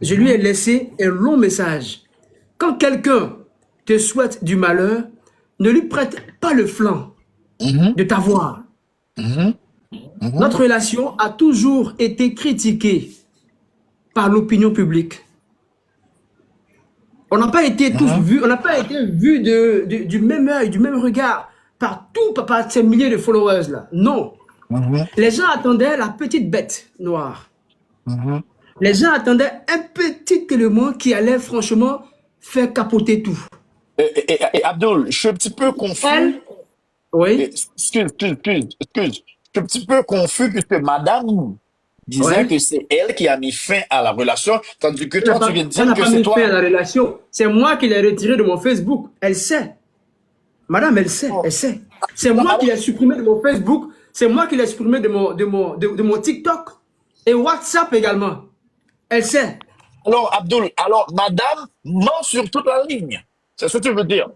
je lui ai laissé un long message. Quand quelqu'un te souhaite du malheur, ne lui prête pas le flanc Mhm, de t'avoir. mhm, Notre mhm, relation a toujours été critiquée par l'opinion publique. On n'a pas été tous mhm, vus, on n'a pas été vus du même œil, du même regard par par ces milliers de followers là. Non. mhm, Les gens attendaient la petite bête noire. mhm. Les gens attendaient un petit élément qui allait franchement faire capoter tout. Et Abdul, je suis un petit peu confus. Elle, oui, Excuse. Je suis un petit peu confus puisque madame disait oui. que c'est elle qui a mis fin à la relation, tandis que toi, tu viens de Elle dire n'a que pas c'est mis fin à toi. la relation. C'est moi qui l'ai retiré de mon Facebook. Elle sait. Madame, elle sait, Oh. elle sait. C'est Alors, moi qui l'ai alors, supprimé de mon Facebook. C'est moi qui l'ai supprimé de mon TikTok. Et WhatsApp également. Elle sait. alors, madame ment sur toute la ligne. C'est ce que tu veux dire.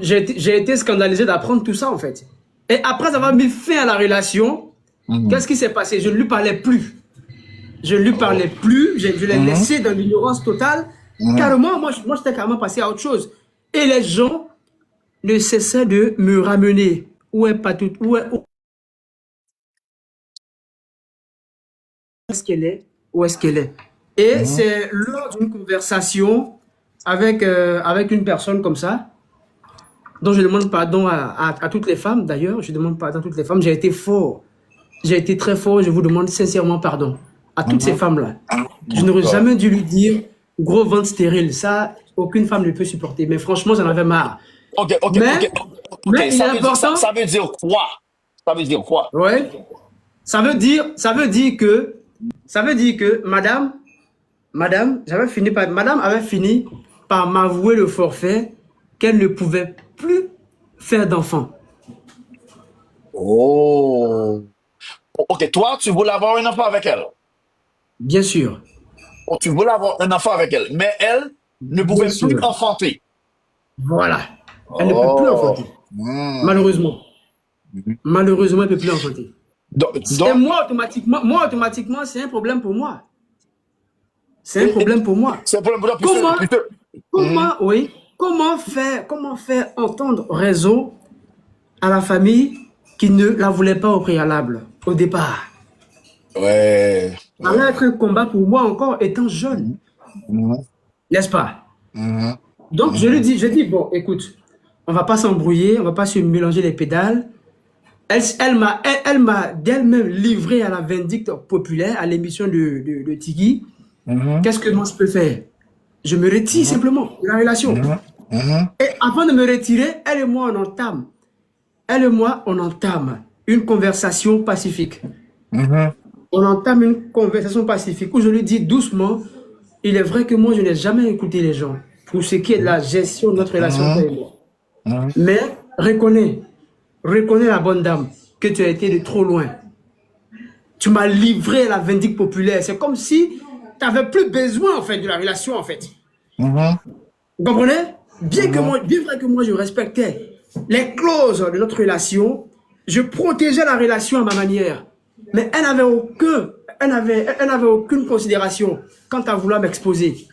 J'ai été scandalisé d'apprendre tout ça, en fait. Et après avoir mis fin à la relation, Mhm. qu'est-ce qui s'est passé? Je ne lui parlais plus. Je ne lui parlais Oh. plus. Je l'ai Mhm, laissé dans l'ignorance totale. mhm. Carrément, moi j'étais carrément passé à autre chose. Et les gens ne cessaient de me ramener. Où est Patou? Où est-ce qu'elle est? Où est-ce qu'elle est? Et Mhm. c'est lors d'une conversation avec une personne comme ça, dont je demande pardon à toutes les femmes, d'ailleurs, je demande pardon à toutes les femmes, j'ai été fort. J'ai été très fort, je vous demande sincèrement pardon à toutes ces Mhm. femmes-là. Je n'aurais D'accord. jamais dû lui dire gros ventre stérile. Ça, aucune femme ne peut supporter. Mais franchement, j'en avais marre. Mais, Ok. mais il est important, Ça veut dire quoi? Ça veut dire quoi? ouais, ça veut dire que madame avait fini par m'avouer le forfait qu'elle ne pouvait plus faire d'enfant. Oh. Ok, toi, tu voulais avoir un enfant avec elle. Bien sûr, Oh, tu voulais avoir un enfant avec elle. Mais elle ne bien pouvait plus sûr. enfanter. Voilà. Elle ne peut plus Oh. enfanter. Malheureusement. Malheureusement, elle ne peut plus enfanter. Et Donc, moi, automatiquement, c'est un problème pour moi. C'est un et problème pour moi. c'est pour le boulot, Comment, puisque, Mhm. oui, comment faire entendre raison à la famille qui ne la voulait pas au préalable, au départ? Ça allait Ouais. être un combat pour moi encore étant jeune, Mhm. Mhm. n'est-ce pas? Mhm. Donc Mhm. je dis, bon, écoute, on va pas s'embrouiller, on va pas se mélanger les pédales. Elle m'a d'elle-même livré à la vindicte populaire, à l'émission de Tigui. Mhm. Qu'est-ce que moi je peux faire? Je me retire Mhm. simplement de la relation. Mhm. Mhm. Et avant de me retirer, elle et moi, on entame une conversation pacifique. Mhm. On entame une conversation pacifique où je lui dis doucement, il est vrai que moi, je n'ai jamais écouté les gens pour ce qui est de la gestion de notre relation, toi Mhm. et moi. Mhm. Mais reconnais, reconnais la bonne dame que tu as été de trop loin. Tu m'as livré à la vindicte populaire. C'est comme si tu n'avais plus besoin en fait de la relation en fait. Mhm. Vous comprenez? Mhm. Bien vrai que moi je respectais les clauses de notre relation, je protégeais la relation à ma manière. Mais elle n'avait aucune considération quant à vouloir m'exposer,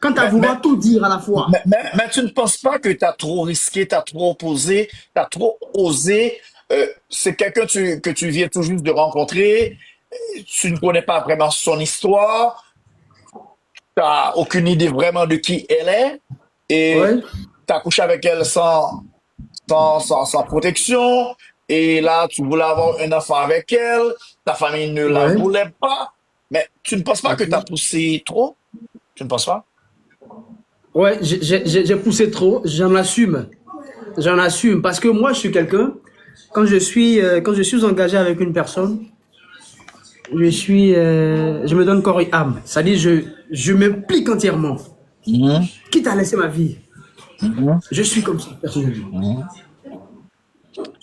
quant à Mais, vouloir tout dire à la fois. mais tu ne penses pas que tu as trop risqué, tu as trop posé, tu as trop osé. C'est quelqu'un que tu viens tout juste de rencontrer. Tu ne connais pas vraiment son histoire. Tu n'as aucune idée vraiment de qui elle est. Et Ouais. tu as couché avec elle sans protection. Et là, tu voulais avoir un enfant avec elle. Ta famille ne la Ouais. voulait pas. Mais tu ne penses pas que tu as poussé trop? Tu ne penses pas? Ouais, j'ai poussé trop, j'en assume. J'en assume parce que moi je suis quelqu'un, quand je suis engagé avec une personne, je me donne corps et âme. C'est-à-dire, je m'implique entièrement. Mhm. Quitte à laisser ma vie. Mhm. Je suis comme ça, personnellement. Mhm.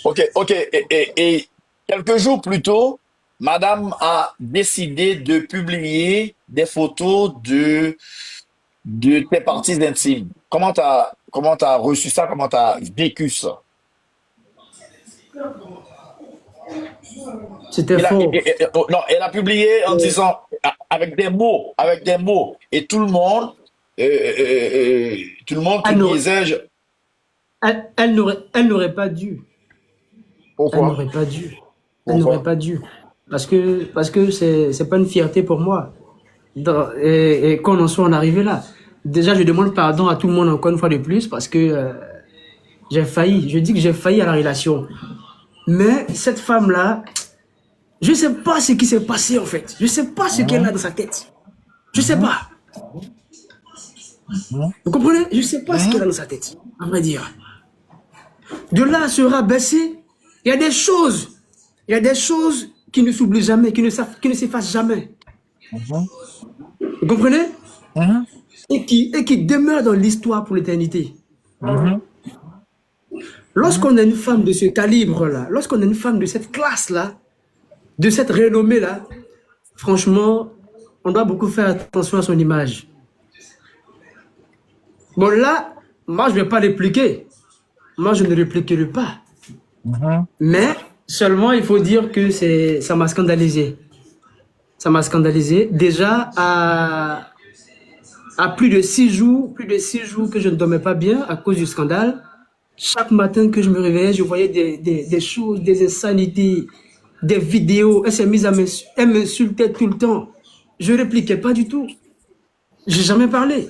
Ok. Et quelques jours plus tôt, Madame a décidé de publier des photos de tes parties intimes. Comment t'as reçu ça? Comment t'as vécu ça? C'était faux. Oh, non, elle a publié en disant, avec des mots. Et tout le monde te Elle n'aurait disait, elle n'aurait pas dû. Elle pourquoi? n'aurait pas dû. Elle n'aurait Pourquoi? pas dû. Parce que c'est pas une fierté pour moi. Et qu'on en soit en arrivé là. Déjà, je demande pardon à tout le monde encore une fois de plus parce que j'ai failli. Je dis que j'ai failli à la relation. Mais cette femme-là, je ne sais pas ce qui s'est passé en fait. Je ne sais pas ce qu'elle a Mhm, dans sa tête. Je ne sais mhm, pas. mhm, Vous comprenez? Je ne sais pas ce qu'elle mhm. a dans sa tête, à vrai dire. De là à se rabaisser, il y a des choses. Il y a des choses qui ne s'oublient jamais, qui ne s'effacent jamais. Mhm, Vous comprenez? mhm, Et qui demeurent dans l'histoire pour l'éternité. mhm, mhm. Lorsqu'on a une femme de ce calibre-là, lorsqu'on a une femme de cette classe-là, de cette renommée-là, franchement, on doit beaucoup faire attention à son image. Bon là, moi je ne vais pas répliquer. Moi je ne répliquerai pas. Mhm. Mais seulement il faut dire que ça m'a scandalisé. Ça m'a scandalisé. Déjà à plus de 6 jours que je ne dormais pas bien à cause du scandale. Chaque matin que je me réveillais, je voyais des choses, des insanités, des vidéos. Elle s'est mise elle m'insultait tout le temps. Je répliquais pas du tout. J'ai jamais parlé.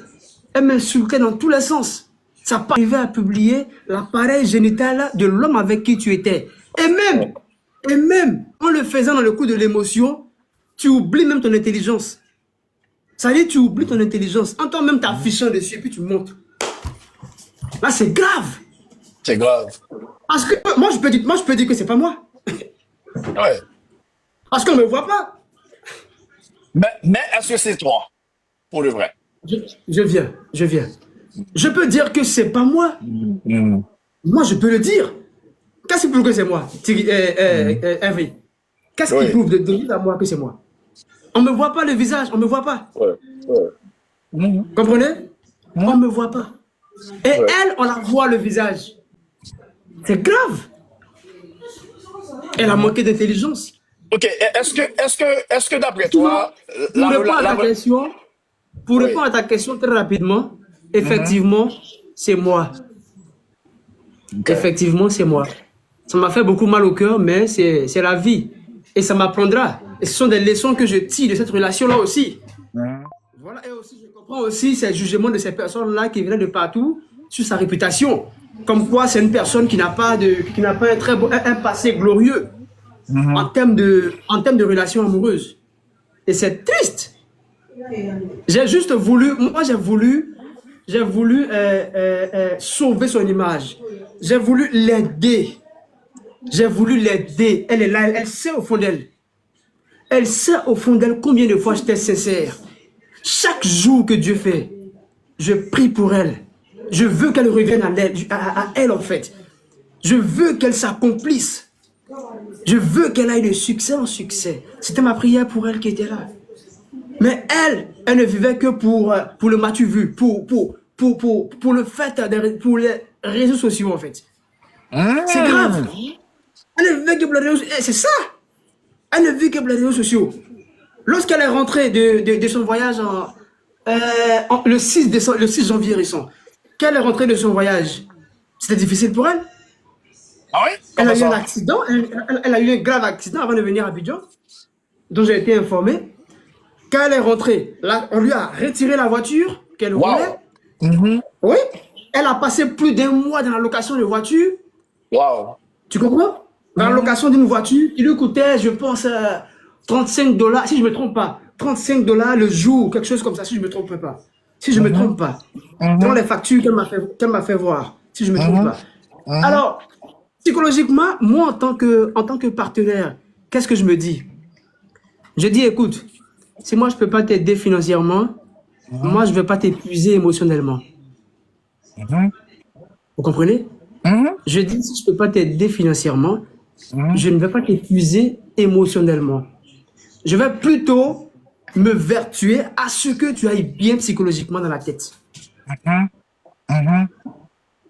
Elle m'insultait dans tous les sens. Ça pas arrivé à publier l'appareil génital de l'homme avec qui tu étais. Et même, en le faisant dans le coup de l'émotion, tu oublies même ton intelligence. Ça veut dire tu oublies ton intelligence. En toi-même t'affichant dessus et puis tu montres. Là, c'est grave. C'est grave. Parce que moi, je peux dire que c'est pas moi. Ouais. Parce qu'on ne me voit pas. Mais est-ce que c'est toi, pour le vrai? Je, je viens. Je peux dire que c'est pas moi. Mhm, Moi, je peux le dire. Qu'est-ce qui prouve que c'est moi, mhm. Hervé? Qu'est-ce qui Oui. prouve de dire à moi que c'est moi? On ne me voit pas le visage, on ne me voit pas. Ouais. Ouais. Mhm, Comprenez? On mhm. ne me voit pas. Et Ouais. elle, on la voit le visage. C'est grave. Elle a Mhm. manqué d'intelligence. Ok. Est-ce que d'après Sinon, toi, pour répondre à ta question, pour oui. répondre à ta question très rapidement, Mhm. effectivement, c'est moi. Ok. Effectivement, c'est moi. Ça m'a fait beaucoup mal au cœur, mais c'est la vie. Et ça m'apprendra. Et ce sont des leçons que je tire de cette relation-là aussi. Mhm. Voilà, et aussi, je comprends aussi ces jugements de ces personnes-là qui viennent de partout sur sa réputation. Comme quoi, c'est une personne qui n'a pas un très beau, un passé glorieux Mhm. en termes de relations amoureuses. Et c'est triste. J'ai juste voulu, moi j'ai voulu sauver son image. J'ai voulu l'aider. J'ai voulu l'aider. Elle est là, elle sait au fond d'elle. Elle sait au fond d'elle combien de fois j'étais sincère. Chaque jour que Dieu fait, je prie pour elle. Je veux qu'elle revienne à elle en fait. Je veux qu'elle s'accomplisse. Je veux qu'elle aille de succès en succès. C'était ma prière pour elle qui était là. Mais elle ne vivait que pour le matu vu, pour le fait, pour les réseaux sociaux en fait. C'est grave. Mhm. Elle ne vivait que pour les réseaux sociaux. C'est ça. Elle ne vit que pour les réseaux sociaux. Lorsqu'elle est rentrée de son voyage le 6 décembre, le 6 janvier récent, qu'elle est rentrée de son voyage, c'était difficile pour elle. Ah oui? Elle Comment a eu un ça? accident, elle a eu un grave accident avant de venir à Abidjan, dont j'ai été informé. Quand elle est rentrée, là, on lui a retiré la voiture qu'elle roulait. Wow. Mhm. Oui, elle a passé plus d'un mois dans la location de voiture. Wow. Tu comprends? Dans la Mhm. location d'une voiture qui lui coûtait, je pense, 35 $, si je ne me trompe pas. 35 $ le jour, quelque chose comme ça, si je ne me trompe pas. Si je ne me Mhm. trompe pas. Dans Mhm. les factures qu'elle m'a fait voir, si je ne me trompe Mhm. pas. Mhm. Alors, psychologiquement, moi, en tant que partenaire, qu'est-ce que je me dis? Je dis, écoute, si moi, je ne peux pas t'aider financièrement, moi, Mhm. je ne vais pas t'épuiser émotionnellement. Mhm. Vous comprenez? Mhm. Je dis, si je ne peux pas t'aider financièrement, Mhm. je ne vais pas t'épuiser émotionnellement. Je vais plutôt me vertuer à ce que tu ailles bien psychologiquement dans la tête. Mhm. Mhm.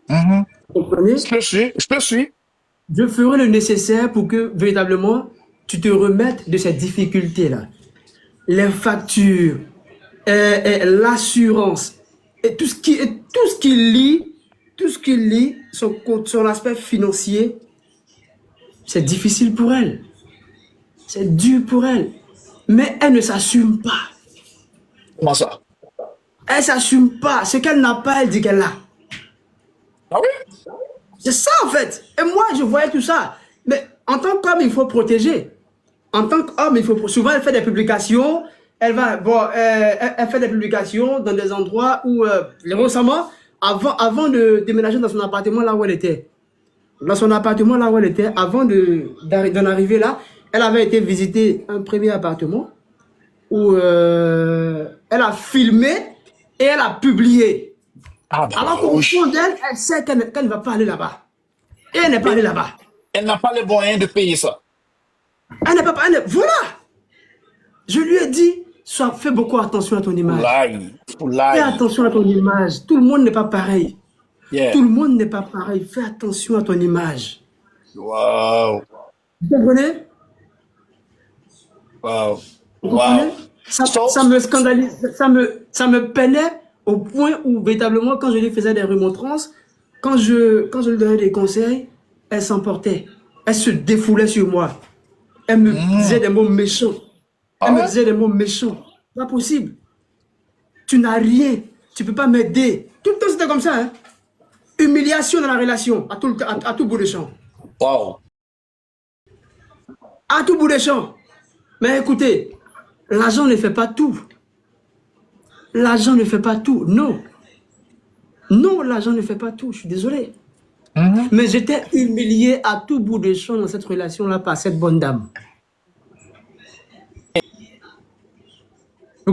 Mhm. Vous comprenez? Je te suis. Je te suis. Je ferai le nécessaire pour que véritablement tu te remettes de cette difficulté-là. les factures, l'assurance, et tout ce qui lie son aspect financier, c'est difficile pour elle. C'est dur pour elle. Mais elle ne s'assume pas. Comment ça? Elle ne s'assume pas. Ce qu'elle n'a pas, elle dit qu'elle a. Ah oui? C'est ça en fait. Et moi, je voyais tout ça. Mais en tant qu'homme, il faut protéger. En tant qu'homme, il faut. Souvent, elle fait des publications. Elle fait des publications dans des endroits où, récemment, avant de déménager dans son appartement là où elle était. Dans son appartement là où elle était, avant d'en arriver là, elle avait été visiter un premier appartement où elle a filmé et elle a publié. Ah ben, Alors qu'au fond d'elle, elle sait qu'elle ne va pas aller là-bas. Et elle n'est pas allée là-bas. elle n'a pas les moyens de payer ça. Elle n'est pas... Voilà. Je lui ai dit, fais beaucoup attention à ton image. Poulaille. Fais Poulaille. attention à ton image. Tout le monde n'est pas pareil. Yeah. Tout le monde n'est pas pareil. Fais attention à ton image. Wow. Vous comprenez? Wow. Vous comprenez? Wow. Ça me scandalise, ça me peinait au point où, véritablement, quand je lui faisais des remontrances, quand je lui donnais des conseils, elle s'emportait. Elle se défoulait sur moi. Elle me disait des mots méchants. Elle me disait des mots méchants. Pas possible. Tu n'as rien. Tu ne peux pas m'aider. Tout le temps, c'était comme ça. Hein? Humiliation dans la relation, à tout bout de champ. Wow. À tout bout de champ. Mais écoutez, l'argent ne fait pas tout. L'argent ne fait pas tout. Non. Non, l'argent ne fait pas tout. Je suis désolé. Mais j'étais humilié à tout bout de champ dans cette relation-là par cette bonne dame.